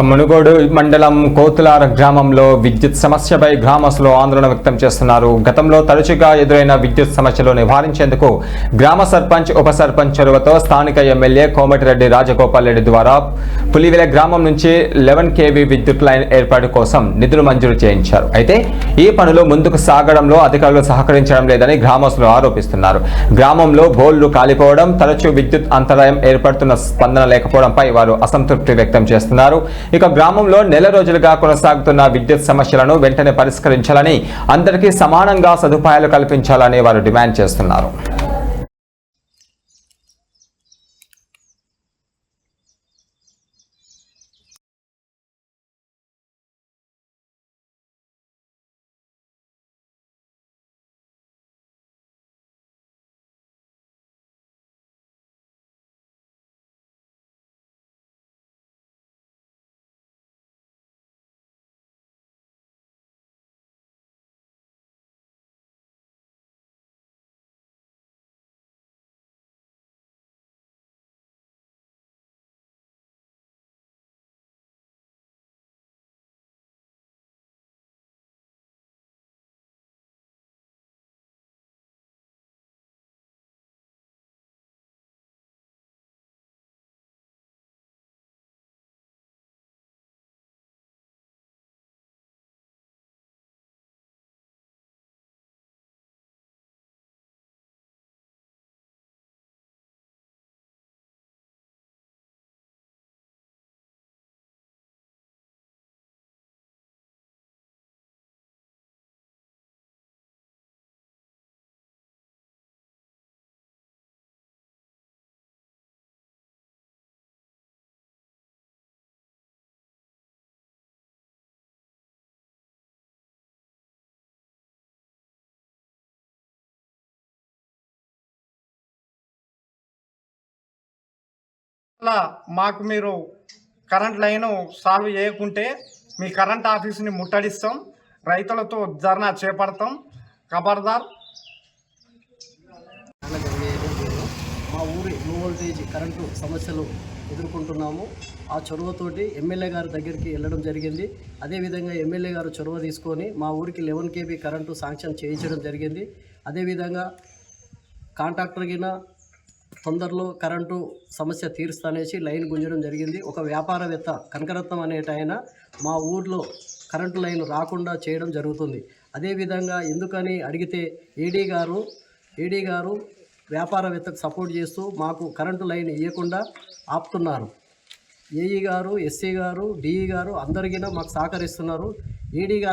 మునుగోడు మండలం కోతులార గ్రామంలో విద్యుత్ సమస్యపై గ్రామస్తులు ఆందోళన వ్యక్తం చేస్తున్నారు. గతంలో తరచుగా ఎదురైన విద్యుత్ సమస్యలు నివారించేందుకు గ్రామ సర్పంచ్, ఉప సర్పంచ్ చొరవతో స్థానిక ఎమ్మెల్యే కోమటిరెడ్డి రాజగోపాల్ రెడ్డి ద్వారా పులివెల గ్రామం నుంచి 11 kV విద్యుత్ లైన్ ఏర్పాటు కోసం నిధులు మంజూరు చేయించారు. అయితే ఈ పనులు ముందుకు సాగడంలో అధికారులు సహకరించడం లేదని గ్రామస్తులు ఆరోపిస్తున్నారు. గ్రామంలో బోర్లు కాలిపోవడం, తరచూ విద్యుత్ అంతరాయం ఏర్పడుతున్న స్పందన లేకపోవడంపై వారు అసంతృప్తి వ్యక్తం చేస్తున్నారు. ఇక గ్రామంలో నెల రోజులుగా కొనసాగుతున్న విద్యుత్ సమస్యలను వెంటనే పరిష్కరించాలని, అందరికీ సమానంగా సదుపాయాలు కల్పించాలని వారు డిమాండ్ చేస్తున్నారు. అలా మాకు మీరు కరెంట్ లైను సాల్వ్ చేయకుంటే మీ కరెంట్ ఆఫీస్ని ముట్టడిస్తాం, రైతులతో ధర్నా చేపడతాం. ఖబర్దార్. మా ఊరి లో వోల్టేజ్ కరెంటు సమస్యలు ఎదుర్కొంటున్నాము. ఆ చొరవతోటి ఎమ్మెల్యే గారి దగ్గరికి వెళ్ళడం జరిగింది. అదేవిధంగా ఎమ్మెల్యే గారు చొరవ తీసుకొని మా ఊరికి 11 kV కరెంటు శాంక్షన్ చేయించడం జరిగింది. అదేవిధంగా కాంట్రాక్టర్ గిన తొందరలో కరెంటు సమస్య తీరుస్తానేసి లైన్ గుంజడం జరిగింది. ఒక వ్యాపారవేత్త కనకరత్నం అనేటైన మా ఊర్లో కరెంటు లైన్ రాకుండా చేయడం జరుగుతుంది. అదేవిధంగా ఎందుకని అడిగితే ఏడీ గారు వ్యాపారవేత్తకు సపోర్ట్ చేస్తూ మాకు కరెంటు లైన్ ఇవ్వకుండా ఆపుతున్నారు. ఏఈ గారు, ఎస్సీ గారు, డిఈ గారు అందరికీ మాకు సహకరిస్తున్నారు. ఏడీ గారు